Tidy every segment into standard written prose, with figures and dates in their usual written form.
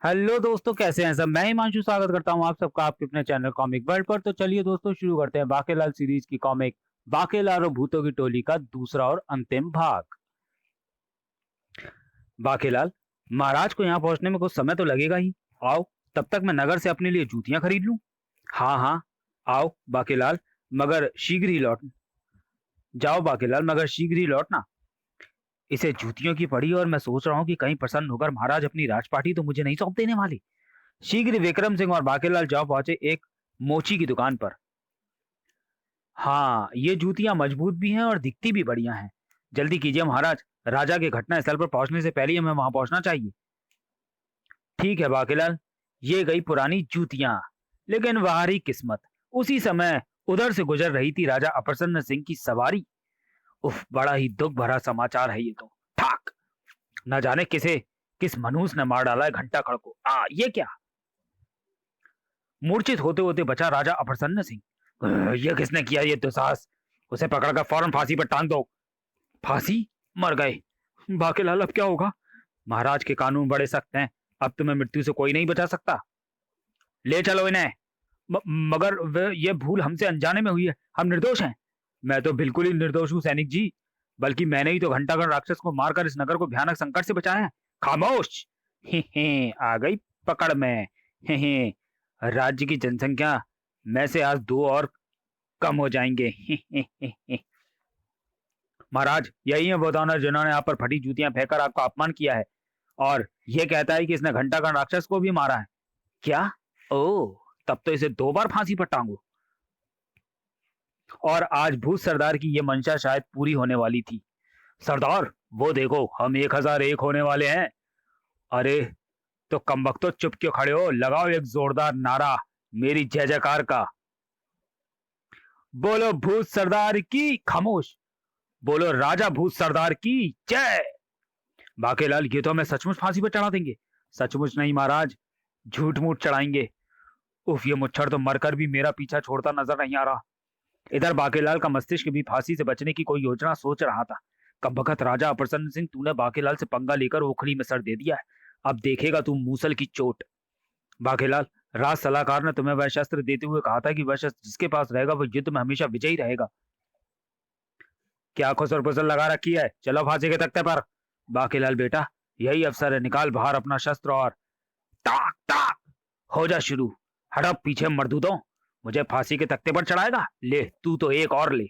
Hello दोस्तों, कैसे हैं सब। मैं हिमांशु स्वागत करता हूं आप सबका आपके अपने चैनल कॉमिक वर्ल्ड पर। तो चलिए दोस्तों, शुरू करते हैं बाकेलाल सीरीज की कॉमिक बाकेलाल और भूतों की टोली का दूसरा और अंतिम भाग। बाकेलाल, महाराज को यहाँ पहुंचने में कुछ समय तो लगेगा ही। आओ, तब तक मैं नगर से अपने लिए जूतियां खरीद लूं। हाँ हाँ, आओ बाकेलाल, मगर शीघ्र ही लौट जाओ बाकेलाल, मगर शीघ्र ही लौटना। इसे जूतियों की पड़ी और मैं सोच रहा हूँ कि कहीं प्रसन्न होकर महाराज अपनी राजपाटी तो मुझे नहीं सौंप देने वाले। शीघ्र विक्रम सिंह और बाकेलाल जा पहुंचे एक मोची की दुकान पर। हाँ, ये जूतियां मजबूत भी हैं और दिखती भी बढ़िया हैं। जल्दी कीजिए महाराज, राजा के घटना स्थल पर पहुंचने से पहले ही हमें वहां पहुंचना चाहिए। ठीक है बाकेलाल, ये गई पुरानी जूतियां। लेकिन बाहरी किस्मत, उसी समय उधर से गुजर रही थी राजा अप्रसन्न सिंह की सवारी। उफ, बड़ा ही दुख भरा समाचार है ये तो। ठाक, न जाने किस मनहूस ने मार डाला है घंटा खड़ को। ये क्या। मूर्छित होते होते बचा राजा अप्रसन्न सिंह। ये किसने किया ये दुस्साहस। उसे पकड़कर फौरन फांसी पर टांग दो। फांसी? मर गए। बाकेलाल, अब क्या होगा। महाराज के कानून बड़े सख्त हैं। अब तुम्हें मृत्यु से कोई नहीं बचा सकता। ले चलो इन्हें। मगर ये भूल हमसे अनजाने में हुई है, हम निर्दोष हैं। मैं तो बिल्कुल ही निर्दोष हूँ सैनिक जी। बल्कि मैंने ही तो घंटागढ़ राक्षस को मारकर इस नगर को भयानक संकट से बचाया है। खामोश। हे आ गई पकड़ में। हे राज्य की जनसंख्या में से आज दो और कम हो जाएंगे। महाराज, यही है वो दानव जिन्होंने आप पर फटी जूतियां फेंककर आपका अपमान किया है, और ये कहता है कि इसने घंटागढ़ राक्षस को भी मारा है। क्या? ओ, तब तो इसे दो बार फांसी पर टांगो। और आज भूत सरदार की ये मंशा शायद पूरी होने वाली थी। सरदार, वो देखो, हम 1001 होने वाले हैं। अरे, तो कमबख्तो चुप क्यों खड़े हो, लगाओ एक जोरदार नारा मेरी जय जयकार का। बोलो भूत सरदार की। खामोश। बोलो राजा भूत सरदार की जय। बाकेलाल, ये तो हमें सचमुच फांसी पर चढ़ा देंगे। सचमुच नहीं महाराज, झूठ मूठ चढ़ाएंगे। उफ, ये मुच्छर तो मरकर भी मेरा पीछा छोड़ता नजर नहीं आ रहा। इधर बाकेलाल का मस्तिष्क भी फांसी से बचने की कोई योजना सोच रहा था। कमबख्त राजा अप्रसन्न सिंह, तूने बाकेलाल से पंगा लेकर ओखली में सर दे दिया है। अब देखेगा तू मूसल की चोट। बाकेलाल, राज सलाहकार ने तुम्हें वह शस्त्र देते हुए कहा था कि वह शस्त्र जिसके पास रहेगा वो युद्ध में हमेशा विजयी रहेगा। क्या खुसर पुसर लगा रखी है, चलो फांसी के तख्ते पर। बाकेलाल बेटा, यही अवसर है, निकाल बाहर अपना शस्त्र और ताक ताक हो जा शुरू। हड़प पीछे मर्दूदों, मुझे फांसी के तख्ते पर चढ़ाएगा। ले तू तो एक और ले।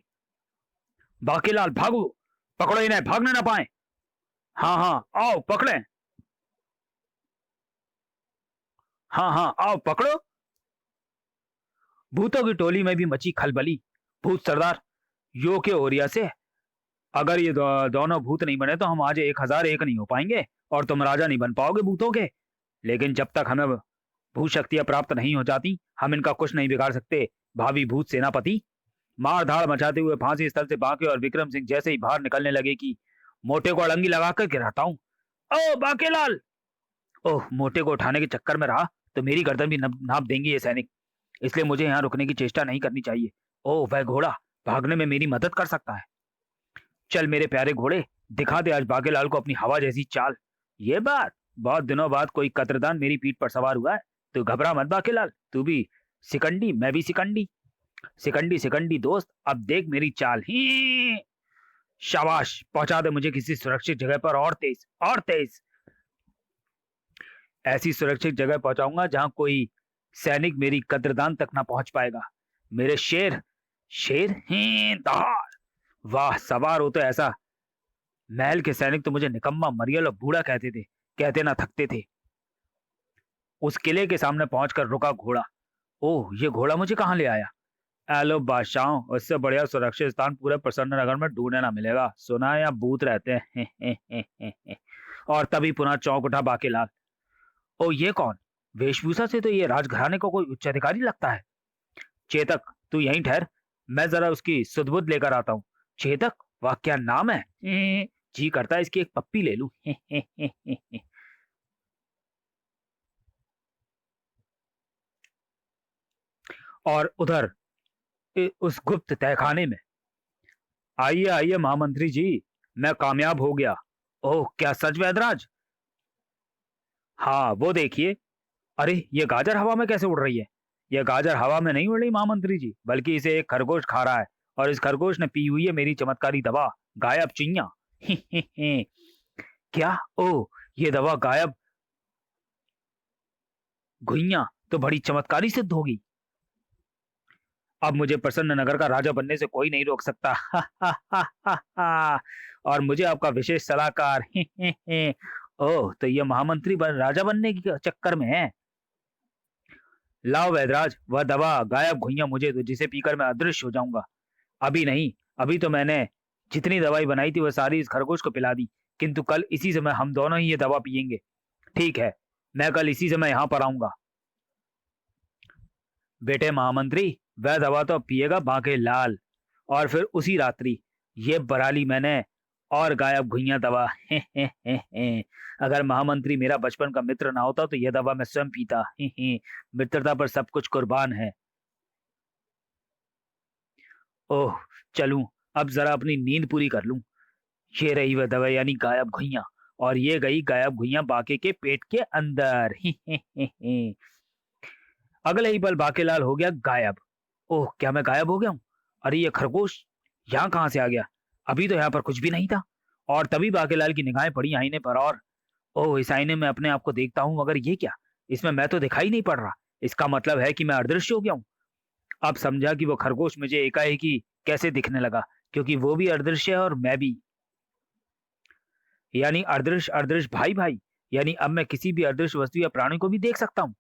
बाकेलाल भागो, पकड़ो इन्हें, भागने ना पाए। हाँ हाँ, आओ पकड़े। हाँ हाँ, आओ पकड़ो। भूतों की टोली में भी मची खलबली। भूत सरदार, यो के ओरिया से, अगर ये दोनों भूत नहीं बने तो हम आज 1001 नहीं हो पाएंगे और तुम राजा नहीं बन पाओगे भूतों के। लेकिन जब तक हमें भूत शक्तियां प्राप्त नहीं हो जाती, हम इनका कुछ नहीं बिगाड़ सकते। भावी भूत सेनापति। मार धाड़ मचाते हुए फांसी स्थल से बांके और विक्रम सिंह जैसे ही बाहर निकलने लगे कि मोटे को अड़ंगी लगाकर गिराता हूँ। ओ बाकेलाल। ओह, मोटे को उठाने के चक्कर में रहा तो मेरी गर्दन भी नाप देंगे ये सैनिक। इसलिए मुझे यहाँ रुकने की चेष्टा नहीं करनी चाहिए। ओह, वह घोड़ा भागने में मेरी मदद कर सकता है। चल मेरे प्यारे घोड़े, दिखा दे आज बाकेलाल को अपनी हवा जैसी चाल। ये बात, बहुत दिनों बाद कोई कतरदान मेरी पीठ पर सवार हुआ है। तू घबरा मत बाकेलाल, तू भी सिकंडी, मैं भी सिकंडी। सिकंडी सिकंडी दोस्त, अब देख मेरी चाल ही। शाबाश, पहुंचा दे मुझे किसी सुरक्षित जगह पर, और तेज और तेज। ऐसी सुरक्षित जगह पहुंचाऊंगा जहां कोई सैनिक मेरी कद्रदान तक ना पहुंच पाएगा। मेरे शेर। शेर ही दहाड़। वाह, सवार हो तो ऐसा। महल के सैनिक तो मुझे निकम्मा, मरियल और बूढ़ा कहते थे, कहते ना थकते थे। उस किले के सामने पहुंचकर रुका घोड़ा। ओह, ये घोड़ा मुझे कहाँ ले आया। एलो बादशाह, उससे बढ़िया सुरक्षित स्थान पूरे प्रसन्न नगर में ढूंढने ना मिलेगा। सुना है यहाँ भूत रहते हैं। और तभी पुनः चौंक उठा बाकेलाल। ओ, ये कौन। वेशभूषा से तो ये राजघराने को कोई उच्च अधिकारी लगता है। चेतक, तू यहीं ठहर, मैं जरा उसकी सुध-बुध लेकर आता हूँ। चेतक, वाह क्या नाम है। जी करता है इसकी एक पप्पी ले लूं। और उधर उस गुप्त तहखाने में। आइए आइए महामंत्री जी, मैं कामयाब हो गया। ओह, क्या सच वैदराज। हाँ वो देखिए। अरे ये गाजर हवा में कैसे उड़ रही है? ये गाजर हवा में नहीं उड़ रही महामंत्री जी, बल्कि इसे एक खरगोश खा रहा है। और इस खरगोश ने पी हुई है मेरी चमत्कारी दवा, गायब चिंया। क्या? ओ, ये दवा गायब घुइयां तो बड़ी चमत्कारी सिद्ध होगी। अब मुझे प्रसन्न नगर का राजा बनने से कोई नहीं रोक सकता। और मुझे आपका विशेष सलाहकार। ओह, तो ये महामंत्री राजा बनने के चक्कर में है। लाओ वैदराज, वह दवा गायब घुइयां मुझे दो, जिसे पीकर मैं अदृश्य हो जाऊंगा। अभी नहीं, अभी तो मैंने जितनी दवाई बनाई थी वह सारी इस खरगोश को पिला दी, किंतु कल इसी समय हम दोनों ही ये दवा पियेंगे। ठीक है, मैं कल इसी समय यहाँ पर आऊंगा। बेटे महामंत्री, वह दवा तो अब पिएगा बांके लाल। और फिर उसी रात्रि ये बराली मैंने और गायब घुइयां दवा। अगर महामंत्री मेरा बचपन का मित्र ना होता तो यह दवा मैं स्वयं पीता। मित्रता पर सब कुछ कुर्बान है। ओह, चलूं, अब जरा अपनी नींद पूरी कर लूं। ये रही वह दवा, यानी गायब घुइयां। और ये गई गायब घुइयां बाके के पेट के अंदर। अगले ही पल बाकेलाल हो गया गायब। ओह, क्या मैं गायब हो गया हूँ? अरे ये खरगोश यहाँ कहाँ से आ गया? अभी तो यहाँ पर कुछ भी नहीं था। और तभी बाकेलाल की निगाहें पड़ी आईने पर, और ओह, इस आईने में अपने आप को देखता हूँ, मगर ये क्या? इसमें मैं तो दिखाई नहीं पड़ रहा। इसका मतलब है कि मैं अदृश्य हो गया हूँ। अब समझा कि वो खरगोश मुझे एकाएक ही कैसे दिखने लगा, क्योंकि वो भी अदृश्य है और मैं भी। यानी अदृश्य अदृश्य भाई भाई। यानी अब मैं किसी भी अदृश्य वस्तु या प्राणी को भी देख सकता हूँ।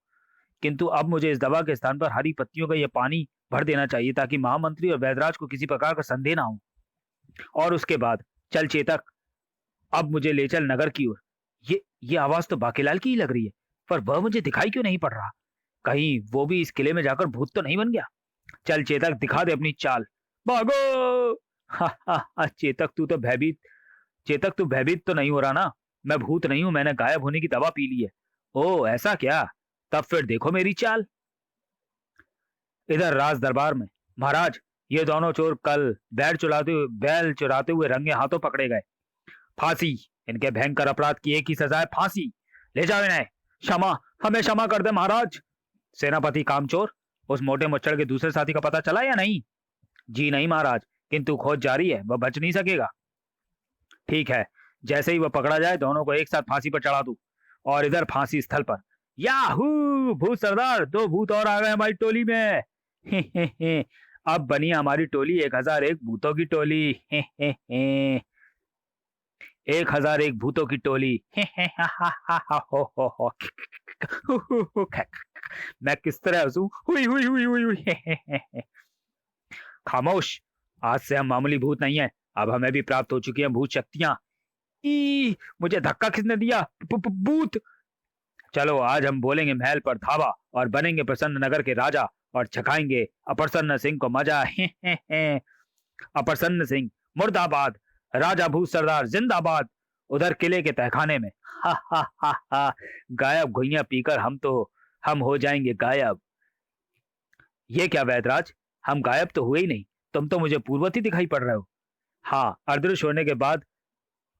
किंतु अब मुझे इस दवा के स्थान पर हरी पत्तियों का यह पानी भर देना चाहिए, ताकि महामंत्री और वैदराज को किसी प्रकार का संदेह ना हो। और उसके बाद, चल चेतक, अब मुझे ले चल नगर की ओर। ये आवाज तो बाकेलाल की ही लग रही है, पर वह मुझे दिखाई क्यों नहीं पड़ रहा? कहीं वो भी इस किले में जाकर भूत तो नहीं बन गया? चल चेतक, दिखा दे अपनी चाल। भागो! हा हा हा, चेतक तू भयभीत तो नहीं हो रहा ना? मैं भूत नहीं हूं, मैंने गायब होने की दवा पी ली है। ओ ऐसा क्या? तब फिर देखो मेरी चाल। इधर राज दरबार में, महाराज, ये दोनों चोर कल बैल चुराते हुए रंगे हाथों पकड़े गए। फांसी! इनके भयंकर अपराध की एक ही सजा है, फांसी। ले जाओ इन्हें। क्षमा, हमें क्षमा कर दे महाराज। सेनापति कामचोर, उस मोटे मुच्चड़ के दूसरे साथी का पता चला या नहीं? जी नहीं महाराज, किंतु खोज जारी है, वह बच नहीं सकेगा। ठीक है, जैसे ही वह पकड़ा जाए दोनों को एक साथ फांसी पर चढ़ा दूं। और इधर फांसी स्थल पर, याहू! भूत सरदार, दो भूत और आ गए हमारी टोली में। हे हे हे, अब बनी हमारी टोली 1001 भूतों की टोली। हे हे हे, 1001 भूतों की टोली। हे हे हा हा हा हा, हो, हु, हु, हु, मैं किस तरह हंसूं? हुई हुई हुई हुई हुई, हे हे हे। खामोश, आज से हम मामूली भूत नहीं है, अब हमें भी प्राप्त हो चुकी हैं भूत शक्तियां। ई, मुझे धक्का किसने दिया? भूत! चलो आज हम बोलेंगे महल पर धावा, और बनेंगे प्रसन्न नगर के राजा, और छकाएंगे अप्रसन्न सिंह को मजा। अप्रसन्न सिंह मुर्दाबाद, राजा भूत सरदार जिंदाबाद। उधर किले के तहखाने में, हा हा हा हा, गायब घुइयां पीकर हम हो जाएंगे गायब। ये क्या वैदराज, हम गायब तो हुए ही नहीं, तुम तो मुझे पूर्ववत दिखाई पड़ रहे हो। हाँ, अदृश्य होने के बाद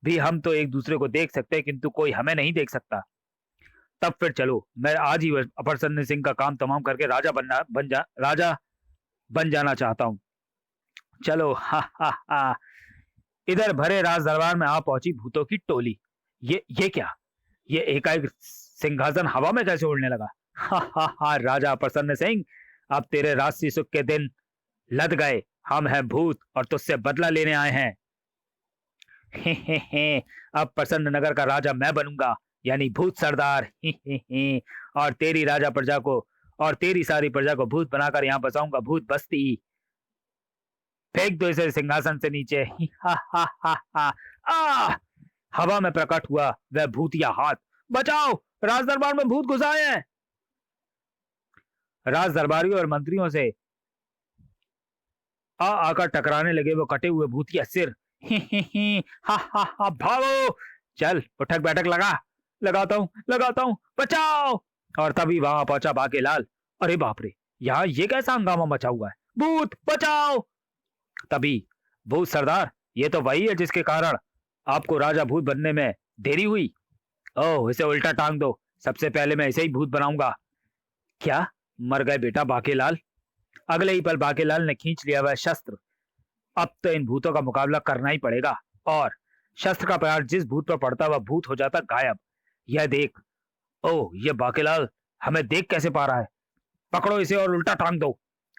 भी हम तो एक दूसरे को देख सकते हैं, किंतु कोई हमें नहीं देख सकता। तब फिर चलो, मैं आज ही अप्रसन्न सिंह का काम तमाम करके राजा बन जाना चाहता हूँ। चलो, हा हा हा। इधर भरे राज दरबार में आ पहुंची भूतों की टोली। ये क्या? ये एकाएक सिंहासन हवा में कैसे उड़ने लगा? हा हा हा, राजा प्रसन्न सिंह, अब तेरे राजसी सुख के दिन लद गए। हम हैं भूत और तुझसे बदला लेने आए हैं। हे, अब प्रसन्न नगर का राजा मैं बनूंगा, यानी भूत सरदार। और तेरी राजा प्रजा को और तेरी सारी प्रजा को भूत बनाकर यहाँ बसाऊंगा भूत बस्ती। फेंक दो इसे सिंहासन से नीचे। हा हा हा हा। आ! हवा में प्रकट हुआ वह भूतिया हाथ। बचाओ, राज दरबार में भूत घुस आए हैं। राज दरबारियों और मंत्रियों से आकर टकराने लगे वो कटे हुए भूतिया सिर। हा हा हा, भागो! चल, उठक बैठक लगाता हूँ, बचाओ! और तभी वहां पहुंचा बाकेलाल। अरे बाप रे, यहाँ ये कैसा हंगामा मचा हुआ है? भूत बचाओ! तभी, भूत सरदार, ये तो वही है जिसके कारण आपको राजा भूत बनने में देरी हुई। ओह, इसे उल्टा टांग दो, सबसे पहले मैं इसे ही भूत बनाऊंगा। क्या? मर गए बेटा बाकेलाल। अगले ही पल बाकेलाल ने खींच लिया वह शस्त्र। अब तो इन भूतों का मुकाबला करना ही पड़ेगा। और शस्त्र का प्रहार जिस भूत पर पड़ता वह भूत हो जाता गायब। यह देख। ओह, यह बाकेलाल हमें देख कैसे पा रहा है? पकड़ो इसे और उल्टा टांग दो।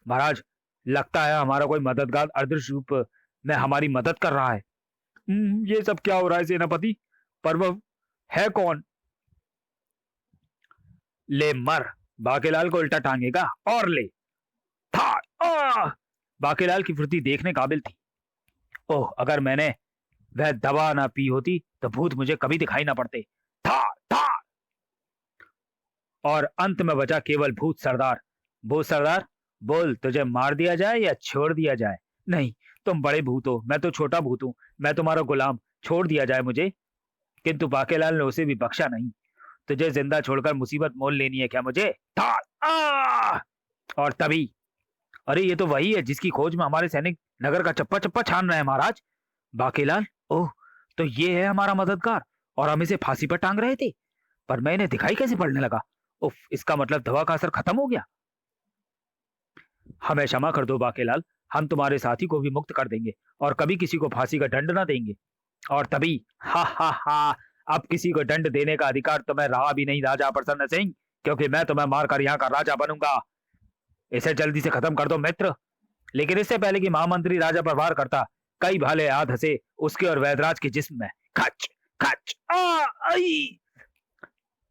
महाराज, लगता है हमारा कोई मददगार अदृश्य रूप में हमारी मदद कर रहा है। ये सब क्या हो रहा है सेनापति? पर वह है कौन? ले मर। बाकेलाल को उल्टा टांगेगा और ले। था। बाकेलाल की फुर्ती देखने काबिल थी। ओह, अगर मैंने वह दवा ना पी होती तो भूत मुझे कभी दिखाई ना पड़ते। था था। और अंत में बचा केवल भूत सरदार। भूत सरदार, बोल, तुझे मार दिया जाए या छोड़ दिया जाए? नहीं, तुम बड़े भूत हो, मैं तो छोटा भूत हूं। मैं तुम्हारा गुलाम, छोड़ दिया जाए मुझे। किंतु बाकेलाल ने उसे भी बख्शा नहीं। तुझे जिंदा छोड़कर मुसीबत मोल लेनी है क्या मुझे? था। आ! और तभी, अरे ये तो वही है जिसकी खोज में हमारे सैनिक नगर का चप्पा चप्पा छान रहे हैं महाराज। बाकेलाल, ओह, तो ये है हमारा मददगार और हम इसे फांसी पर टांग रहे थे। पर मैं इन्हें दिखाई कैसे पड़ने लगा? उफ, इसका मतलब दवा का असर खत्म हो गया। हमें क्षमा कर दो बाकेलाल, हम तुम्हारे साथी को भी मुक्त कर देंगे और कभी किसी को फांसी का दंड ना देंगे। और तभी, हा हा हा, अब किसी को दंड देने का अधिकार तुम्हें रहा भी नहीं राजा प्रसन्न सिंह, क्योंकि मैं तुम्हें मारकर यहाँ का राजा बनूंगा। इसे जल्दी से खत्म कर दो मित्र। लेकिन इससे पहले कि महामंत्री राजा पर वार करता, कई भाले हाथ हंसे उसके और वैदराज के जिस्म में। खच खच। आई!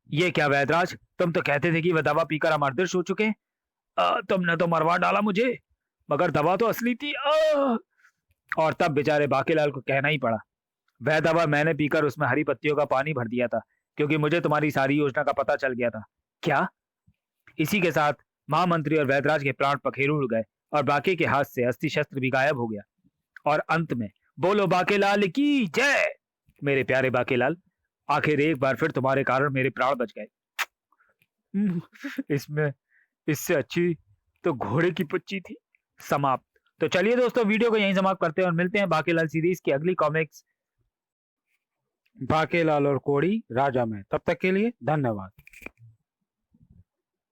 ये क्या वैदराज, तुम तो कहते थे कि वह दवा पीकर अमरदृश हो चुके हैं। तुमने तो मरवा डाला मुझे, मगर दवा तो असली थी। और तब बेचारे बाकेलाल को कहना ही पड़ा, वह दवा मैंने पीकर उसमें हरी पत्तियों का पानी भर दिया था, क्योंकि मुझे तुम्हारी सारी योजना का पता चल गया था। क्या? इसी के साथ महामंत्री और वैदराज के प्राण पखेरु उड़ गए और बाकी के हाथ से अस्थि शस्त्र भी गायब हो गया। और अंत में, बोलो बाकेलाल की जय। मेरे प्यारे बाकेलाल, आखिर एक बार फिर तुम्हारे कारण मेरे प्राण बच गए। इसमें इससे अच्छी तो घोड़े की पुच्ची थी। समाप्त। तो चलिए दोस्तों, वीडियो को यहीं समाप्त करते हैं और मिलते हैं बाकेलाल सीरीज की अगली कॉमिक्स बाकेलाल और कोड़ी राजा में। तब तक के लिए धन्यवाद।